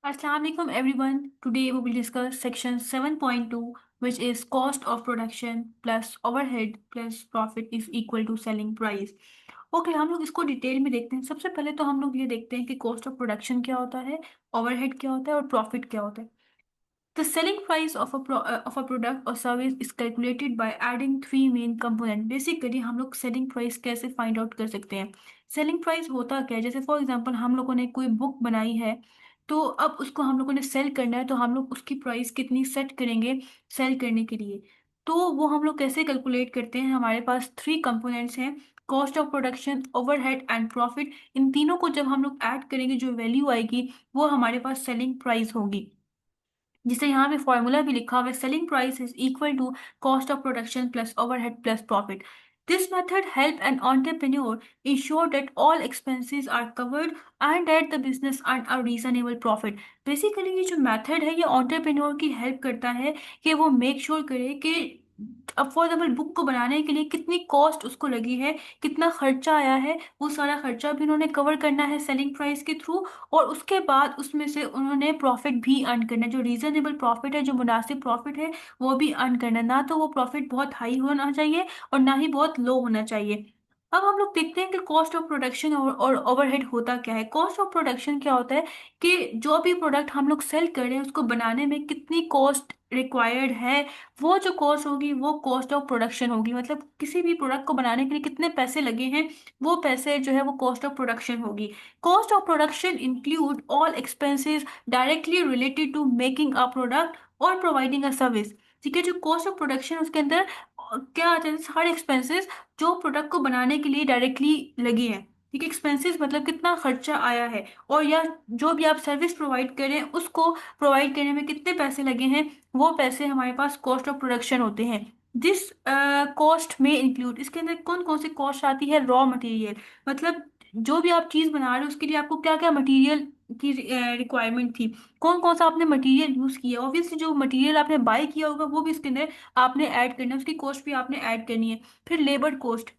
Assalamualaikum everyone. Today we will discuss section 7.2, which is cost of production plus overhead plus profit is equal to selling price. Okay हम लोग इसको detail में देखते हैं। सबसे पहले तो हम लोग ये देखते हैं कि कॉस्ट ऑफ प्रोडक्शन क्या होता है, ओवरहेड क्या होता है और प्रॉफिट क्या होता है। The selling price of a product or service is calculated by adding three main component. Basically हम लोग selling price कैसे find out कर सकते हैं। selling price होता क्या है, जैसे फॉर एग्जांपल हम लोगों ने कोई बुक बनाई है, तो अब उसको हम लोगों ने सेल करना है, तो हम लोग उसकी प्राइस कितनी सेट करेंगे सेल करने के लिए। तो वो हम लोग कैसे कैलकुलेट करते हैं, हमारे पास थ्री कंपोनेंट्स हैं, cost of production, overhead and profit. इन तीनों को जब हम लोग ऐड करेंगे जो वैल्यू आएगी वो हमारे पास सेलिंग प्राइस होगी, जिसे यहाँ पे फॉर्मूला भी लिखा हुआ है, selling price is equal to cost of production plus overhead plus profit. This method help an entrepreneur ensure that all expenses are covered and that the business earn a reasonable profit। Basically ये जो method है ये entrepreneur की help करता है कि वो make sure करे कि अफोर्डेबल बुक को बनाने के लिए कितनी कॉस्ट उसको लगी है, कितना खर्चा आया है, वो सारा खर्चा भी उन्होंने कवर करना है सेलिंग प्राइस के थ्रू। और उसके बाद उसमें से उन्होंने प्रॉफिट भी अर्न करना है, जो रीजनेबल प्रॉफिट है, जो मुनासिब प्रॉफिट है, वो भी अर्न करना है। ना तो वो प्रॉफिट बहुत हाई होना चाहिए और ना ही बहुत लो होना चाहिए। अब हम लोग देखते हैं कि कॉस्ट ऑफ प्रोडक्शन और ओवरहेड होता क्या है। कॉस्ट ऑफ प्रोडक्शन क्या होता है कि जो भी प्रोडक्ट हम लोग सेल कर रहे हैं उसको बनाने में कितनी कॉस्ट रिक्वायर्ड है, वो जो कॉस्ट होगी वो कॉस्ट ऑफ प्रोडक्शन होगी। मतलब किसी भी प्रोडक्ट को बनाने के लिए कितने पैसे लगे हैं, वो पैसे जो है वो कॉस्ट ऑफ प्रोडक्शन होगी। Cost of production include all expenses directly related to making a product or providing a service। ठीक है, जो कॉस्ट ऑफ प्रोडक्शन उसके अंदर क्या आते हैं, सारे एक्सपेंसेस जो प्रोडक्ट को बनाने के लिए डायरेक्टली लगे हैं। ठीक है, एक्सपेंसेस मतलब कितना खर्चा आया है, और या जो भी आप सर्विस प्रोवाइड करें उसको प्रोवाइड करने में कितने पैसे लगे हैं, वो पैसे हमारे पास कॉस्ट ऑफ प्रोडक्शन होते हैं। दिस कॉस्ट में इंक्लूड, इसके अंदर कौन कौन सी कॉस्ट आती है, रॉ मटेरियल, मतलब जो भी आप चीज बना रहे हो उसके लिए आपको क्या क्या मटेरियल की रिक्वायरमेंट थी, कौन कौन सा आपने मटेरियल यूज किया। ऑब्वियसली जो मटेरियल आपने बाय किया होगा वो भी इसके अंदर आपने ऐड करना है, उसकी कॉस्ट भी आपने ऐड करनी है। फिर लेबर कॉस्ट,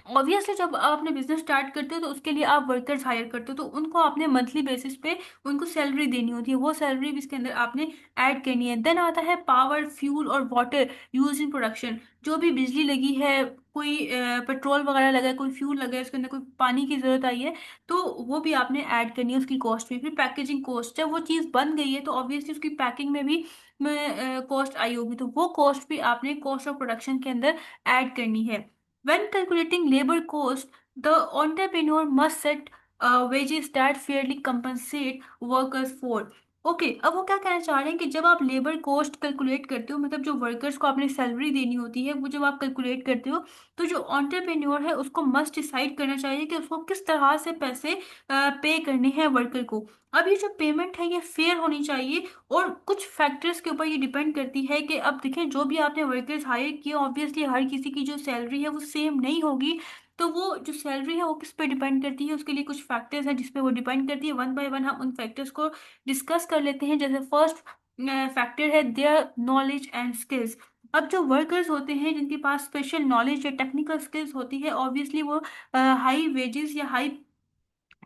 ऑब्वियसली जब आप अपने बिजनेस स्टार्ट करते हो तो उसके लिए आप वर्कर्स हायर करते हो, तो उनको आपने मंथली बेसिस पे उनको सैलरी देनी होती है, वो सैलरी भी इसके अंदर आपने ऐड करनी है। देन आता है पावर, फ्यूल और वाटर यूज इन प्रोडक्शन। जो भी बिजली लगी है, कोई पेट्रोल वगैरह लगा है, कोई फ्यूल लगा है, उसके अंदर कोई पानी की जरूरत आई है, तो वो भी आपने ऐड करनी है, उसकी कॉस्ट भी। फिर पैकेजिंग कॉस्ट, जब वो चीज़ बन गई है तो ऑब्वियसली उसकी पैकिंग में भी कॉस्ट आई होगी, तो वो कॉस्ट भी आपने कॉस्ट ऑफ प्रोडक्शन के अंदर ऐड करनी है। When calculating labor cost, the entrepreneur must set wages that fairly compensate workers for। Okay, अब वो क्या कहना चाह रहे हैं कि जब आप लेबर कॉस्ट कैलकुलेट करते हो, मतलब जो वर्कर्स को आपने सैलरी देनी होती है, वो जब आप कैलकुलेट करते हो, तो जो ऑन्टरप्रेन्योर है उसको मस्ट डिसाइड करना चाहिए कि उसको किस तरह से पैसे पे करने हैं वर्कर को। अब ये जो पेमेंट है ये फेयर होनी चाहिए, और कुछ फैक्टर्स के ऊपर ये डिपेंड करती है कि अब देखें जो भी आपने वर्कर्स हायर किए, ऑब्वियसली हर किसी की जो सैलरी है वो सेम नहीं होगी, तो वो जो सैलरी है वो किस पे डिपेंड करती है, उसके लिए कुछ फैक्टर्स हैं जिस पे वो डिपेंड करती है। वन बाय वन हम उन फैक्टर्स को डिस्कस कर लेते हैं। जैसे फर्स्ट फैक्टर है देयर नॉलेज एंड स्किल्स। अब जो वर्कर्स होते हैं जिनके पास स्पेशल नॉलेज या टेक्निकल स्किल्स होती है, ऑब्वियसली वो हाई वेजेस या हाई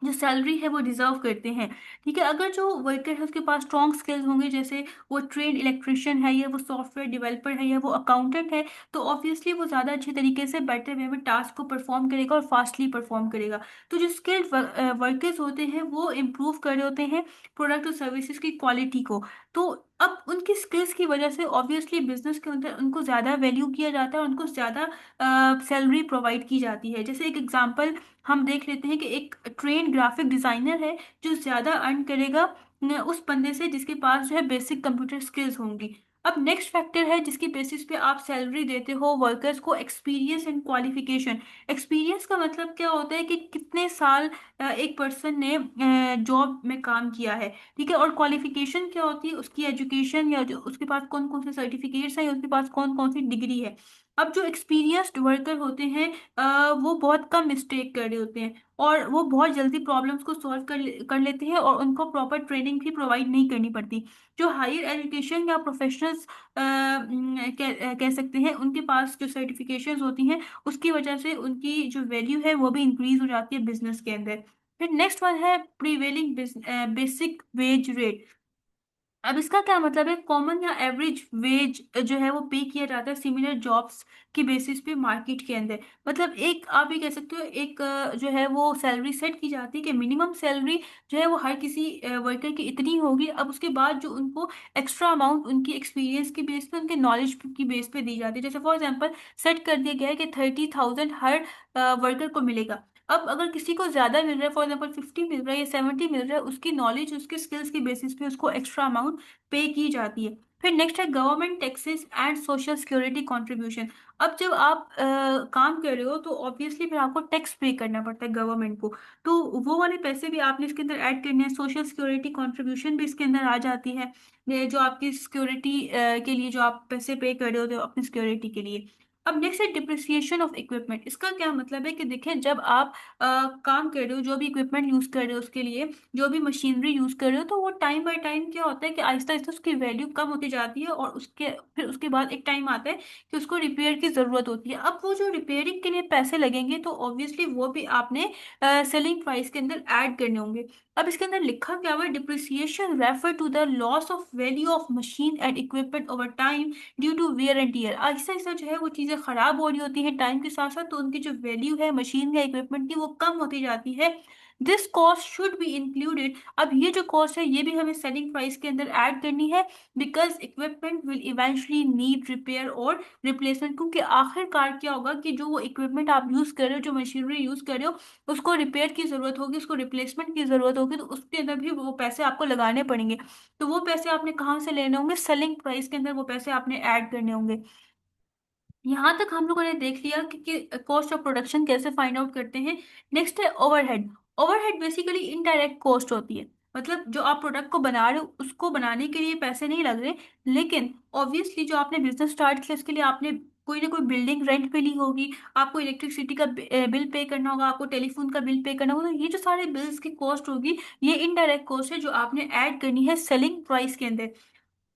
जो सैलरी है वो डिजर्व करते हैं। ठीक है, अगर जो वर्कर है उसके पास स्ट्रॉन्ग स्किल्स होंगे, जैसे वो ट्रेन इलेक्ट्रिशियन है या वो सॉफ्टवेयर डेवलपर है या वो अकाउंटेंट है, तो ऑब्वियसली वो ज़्यादा अच्छे तरीके से बेटर वे में टास्क को परफॉर्म करेगा और फास्टली परफॉर्म करेगा। तो जो स्किल्ड वर्कर्स होते हैं वो इम्प्रूव कर रहे होते हैं प्रोडक्ट और सर्विसेज की क्वालिटी को। तो अब उनकी स्किल्स की वजह से ऑब्वियसली बिजनेस के अंदर उनको ज़्यादा वैल्यू किया जाता है और उनको ज़्यादा सैलरी प्रोवाइड की जाती है। जैसे एक एग्जांपल हम देख लेते हैं कि एक ट्रेन ग्राफिक डिजाइनर है जो ज्यादा अर्न करेगा उस बंदे से जिसके पास जो है बेसिक कंप्यूटर स्किल्स होंगी। अब नेक्स्ट फैक्टर है जिसकी बेसिस पे आप सैलरी देते हो वर्कर्स को, एक्सपीरियंस एंड क्वालिफिकेशन। एक्सपीरियंस का मतलब क्या होता है कि कितने साल एक पर्सन ने जॉब में काम किया है। ठीक है, और क्वालिफिकेशन क्या होती है, उसकी एजुकेशन या जो उसके पास कौन कौन से सर्टिफिकेट्स हैं या उसके पास कौन कौन सी डिग्री है। अब जो एक्सपीरियंस्ड वर्कर होते हैं वो बहुत कम मिस्टेक कर रहे होते हैं और वो बहुत जल्दी प्रॉब्लम्स को सॉल्व कर लेते हैं और उनको प्रॉपर ट्रेनिंग भी प्रोवाइड नहीं करनी पड़ती। जो हायर एजुकेशन या प्रोफेशनल्स कह सकते हैं, उनके पास जो सर्टिफिकेशंस होती हैं उसकी वजह से उनकी जो वैल्यू है वो भी इंक्रीज हो जाती है बिजनेस के अंदर। फिर नेक्स्ट वन है प्रीवेलिंग बेसिक वेज रेट। अब इसका क्या मतलब है, कॉमन या एवरेज वेज जो है वो पे किया जाता है सिमिलर जॉब्स की बेसिस पे मार्केट के अंदर। मतलब एक आप ये कह सकते हो, एक जो है वो सैलरी सेट की जाती है कि मिनिमम सैलरी जो है वो हर किसी वर्कर की इतनी होगी। अब उसके बाद जो उनको एक्स्ट्रा अमाउंट उनकी एक्सपीरियंस की बेस पे, उनके नॉलेज की बेस पे दी जाती है। जैसे फॉर एग्जांपल सेट कर दिया गया है कि 30,000 हर वर्कर को मिलेगा। अब अगर किसी को ज्यादा मिल रहा है, फॉर एग्जाम्पल 50 मिल रहा है या 70 मिल रहा है, उसकी नॉलेज उसके स्किल्स की बेसिस पे उसको एक्स्ट्रा अमाउंट पे की जाती है। फिर नेक्स्ट है government taxes and social security contribution. अब जब आप काम कर रहे हो तो ऑब्वियसली फिर आपको टैक्स पे करना पड़ता है गवर्नमेंट को। तो वो वाले पैसे भी आपने इसके अंदर ऐड करने हैं। सोशल सिक्योरिटी कंट्रीब्यूशन भी इसके अंदर आ जाती है, ये जो आपकी सिक्योरिटी के लिए जो आप पैसे पे कर रहे होते हो अपनी सिक्योरिटी के लिए। अब नेक्स्ट है डिप्रिसिएशन ऑफ इक्विपमेंट। इसका क्या मतलब है कि देखें, जब आप काम कर रहे हो, जो भी इक्विपमेंट यूज कर रहे हो उसके लिए, जो भी मशीनरी यूज कर रहे हो, तो वो टाइम बाय टाइम क्या होता है कि आहिस्ता आहिस्ता उसकी वैल्यू कम होती जाती है, और उसके फिर उसके बाद एक टाइम आता है कि उसको रिपेयर की जरूरत होती है। अब वो जो रिपेयरिंग के लिए पैसे लगेंगे तो ऑब्वियसली वो भी आपने सेलिंग प्राइस के अंदर ऐड करने होंगे। अब इसके अंदर लिखा क्या हुआ है, depreciation refer to the loss of value of machine and equipment over time due to wear and tear. आहिस्ता आहिस्ता जो है वो चीजें खराब हो रही होती है टाइम के साथ साथ, तो उनकी जो वैल्यू है मशीन या इक्विपमेंट की वो कम होती जाती है। This cost should be included. अब ये जो कॉस्ट है ये भी हमें सेलिंग प्राइस के अंदर ऐड करनी है, because equipment will eventually need repair और रिप्लेसमेंट। क्योंकि आखिरकार क्या होगा कि जो वो इक्विपमेंट आप यूज कर रहे हो, जो मशीनरी यूज कर रहे हो, उसको रिपेयर की जरूरत होगी, उसको रिप्लेसमेंट की जरूरत होगी, तो उसके अंदर भी वो पैसे आपको लगाने पड़ेंगे। तो वो पैसे आपने कहाँ से लेने होंगे, सेलिंग प्राइस के अंदर वो पैसे आपने ऐड करने होंगे। यहाँ तक हम लोगों ने देख लिया कि कॉस्ट ऑफ प्रोडक्शन कैसे फाइंड आउट करते हैं। नेक्स्ट है overhead. Overhead basically indirect cost होती है। मतलब जो आप प्रोडक्ट को बना रहे हो उसको बनाने के लिए पैसे नहीं लग रहे, लेकिन ऑब्वियसली जो आपने बिजनेस स्टार्ट किया उसके लिए आपने कोई ना कोई बिल्डिंग रेंट पे ली होगी, आपको इलेक्ट्रिसिटी का बिल पे करना होगा, आपको टेलीफोन का बिल पे करना होगा। तो ये जो सारे बिल्स की कॉस्ट होगी, ये इनडायरेक्ट कॉस्ट है जो आपने ऐड करनी है सेलिंग प्राइस के अंदर।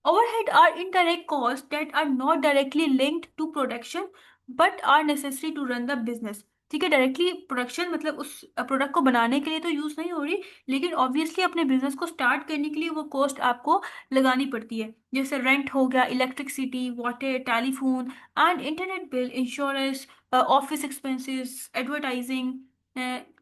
Overhead are indirect costs that are not directly linked to production but are necessary to run the business। ठीक है, डायरेक्टली प्रोडक्शन मतलब उस प्रोडक्ट को बनाने के लिए तो यूज नहीं हो रही, लेकिन ऑब्वियसली अपने बिजनेस को स्टार्ट करने के लिए वो कॉस्ट आपको लगानी पड़ती है। जैसे रेंट हो गया, electricity, water, telephone and internet bill, insurance, office expenses, advertising.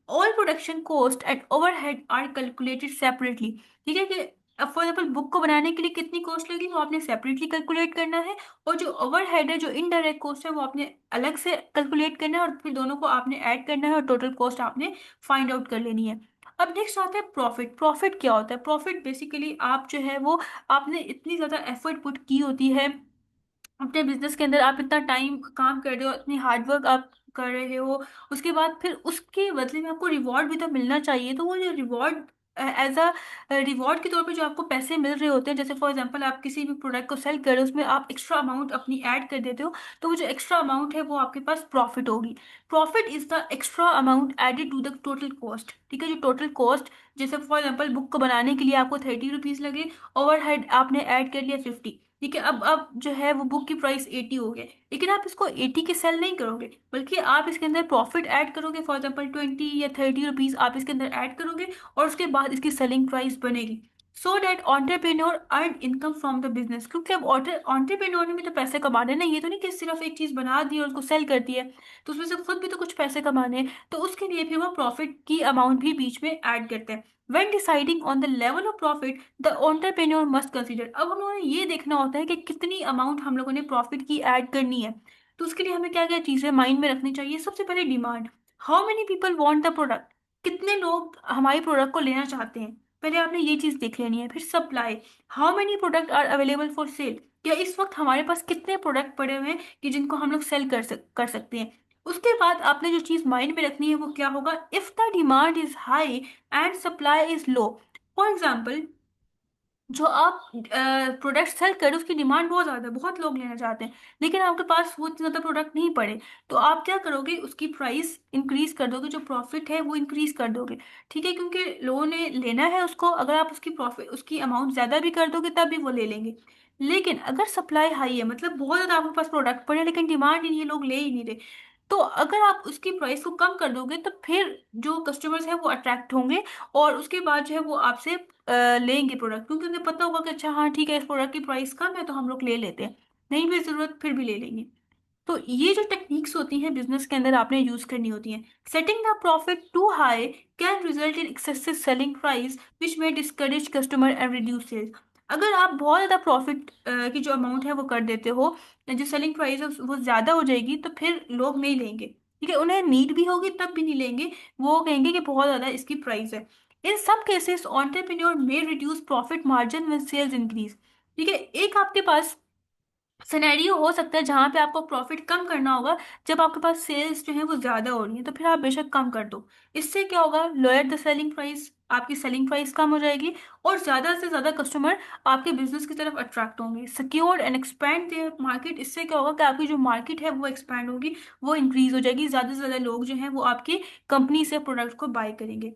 All production cost and overhead are calculated separately. ठीक है कि अब फॉर एग्जाम्पल बुक को बनाने के लिए कितनी कॉस्ट लगी वो आपने सेपरेटली कैलकुलेट करना है, और जो ओवरहेड है, जो इनडायरेक्ट कॉस्ट है, वो आपने अलग से कैलकुलेट करना है, और फिर दोनों को आपने ऐड करना है और टोटल कॉस्ट आपने फाइंड आउट कर लेनी है। अब नेक्स्ट आता है प्रॉफिट। प्रॉफिट क्या होता है? प्रॉफिट बेसिकली आप जो है वो आपने इतनी ज्यादा एफर्ट पुट की होती है अपने बिजनेस के अंदर, आप इतना टाइम काम कर रहे हो, इतनी हार्डवर्क आप कर रहे हो, उसके बाद फिर उसके बदले में आपको रिवॉर्ड भी तो मिलना चाहिए। तो वो जो रिवॉर्ड एज अ रिवॉर्ड के तौर पे जो आपको पैसे मिल रहे होते हैं, जैसे फॉर एग्जांपल आप किसी भी प्रोडक्ट को सेल कर रहे हो, उसमें आप एक्स्ट्रा अमाउंट अपनी ऐड कर देते हो, तो वो जो एक्स्ट्रा अमाउंट है वो आपके पास प्रॉफिट होगी। Profit is the extra amount added to the total cost. ठीक है, जो टोटल कॉस्ट, जैसे फॉर एग्जाम्पल बुक को बनाने के लिए आपको 30 रुपीज लगे, ओवरहेड आपने ऐड कर लिया 50। ठीक है, अब जो है वो बुक की प्राइस 80 हो गया, लेकिन आप इसको 80 के सेल नहीं करोगे, बल्कि आप इसके अंदर प्रॉफिट ऐड करोगे। फॉर एग्जाम्पल 20 या 30 रुपीज आप इसके अंदर ऐड करोगे, और उसके बाद इसकी सेलिंग प्राइस बनेगी, so that entrepreneur earn income from the business. क्योंकि अब ऑन्टरप्रेन्योर ने भी तो पैसे कमाने ना, ये तो नहीं कि सिर्फ एक चीज बना दी और उसको सेल कर दी है, तो उसमें से खुद भी तो कुछ पैसे कमाने हैं, तो उसके लिए फिर वो प्रॉफिट की अमाउंट भी बीच में ऐड करते हैं। When deciding on the level of profit, the entrepreneur must consider। अब हम लोगों ने ये देखना होता है कि कितनी अमाउंट हम लोगों ने प्रॉफिट की ऐड करनी है। तो उसके लिए हमें क्या क्या चीजें माइंड में रखनी चाहिए? सबसे पहले demand, how many people want the product, कितने लोग हमारे प्रोडक्ट को लेना चाहते हैं, पहले आपने ये चीज देख लेनी है। फिर supply, how many product are available for sale, या इस वक्त हमारे पास कितने प्रोडक्ट पड़े हुए हैं कि जिनको हम लोग सेल कर सकते हैं। उसके बाद आपने जो चीज माइंड में रखनी है वो क्या होगा, if the demand is high and supply is low. For example, जो आप प्रोडक्ट सेल कर रहे हो उसकी डिमांड बहुत ज्यादा है, बहुत लोग लेना चाहते हैं, लेकिन आपके पास वो इतने ज्यादा प्रोडक्ट नहीं पड़े, तो आप क्या करोगे, उसकी प्राइस इंक्रीज कर दोगे, जो प्रॉफिट है वो इंक्रीज कर दोगे। ठीक है, क्योंकि लोगों ने लेना है उसको, अगर आप उसकी प्रॉफिट उसकी अमाउंट ज्यादा भी कर दोगे तब भी वो ले लेंगे। लेकिन अगर सप्लाई हाई है, मतलब बहुत ज्यादा आपके पास प्रोडक्ट पड़े लेकिन डिमांड ही नहीं है, लोग ले ही नहीं रहे, तो अगर आप उसकी प्राइस को कम कर दोगे तो फिर जो कस्टमर्स हैं वो अट्रैक्ट होंगे, और उसके बाद जो है वो आपसे लेंगे प्रोडक्ट, क्योंकि उन्हें पता होगा कि अच्छा हाँ ठीक है, इस प्रोडक्ट की प्राइस कम है तो हम लोग ले लेते हैं, नहीं भी जरूरत फिर भी ले लेंगे। तो ये जो टेक्निक्स होती हैं बिजनेस के अंदर आपने यूज करनी होती हैं। Setting the profit too high can result in excessive selling price which may discourage customer and reduce sales. अगर आप बहुत ज़्यादा प्रॉफिट की जो अमाउंट है वो कर देते हो, जो सेलिंग प्राइस है वो ज़्यादा हो जाएगी, तो फिर लोग नहीं लेंगे। ठीक है, उन्हें नीड भी होगी तब भी नहीं लेंगे, वो कहेंगे कि बहुत ज़्यादा इसकी प्राइस है। In some cases entrepreneur may reduce profit margin when sales increase. ठीक है, एक आपके पास सिनेरियो हो सकता है जहां पे आपको प्रॉफिट कम करना होगा, जब आपके पास सेल्स जो है वो ज्यादा हो रही है, तो फिर आप बेशक कम कर दो। इससे क्या होगा, लोअर द सेलिंग प्राइस, आपकी सेलिंग प्राइस कम हो जाएगी, और ज्यादा से ज्यादा कस्टमर आपके बिजनेस की तरफ अट्रैक्ट होंगे। Secure and expand their market, इससे क्या होगा कि आपकी जो मार्केट है वो एक्सपैंड होगी, वो इंक्रीज हो जाएगी, ज्यादा से ज्यादा लोग जो हैं वो आपकी कंपनी से प्रोडक्ट को बाय करेंगे।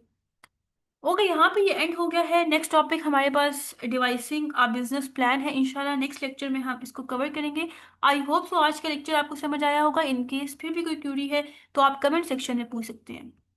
ओके, यहाँ पे ये एंड हो गया है। नेक्स्ट टॉपिक हमारे पास डिवाइसिंग आ बिजनेस प्लान है, इंशाल्लाह नेक्स्ट लेक्चर में हम इसको कवर करेंगे। आई होप सो आज का लेक्चर आपको समझ आया होगा। इन केस फिर भी कोई क्यूरी है तो आप कमेंट सेक्शन में पूछ सकते हैं।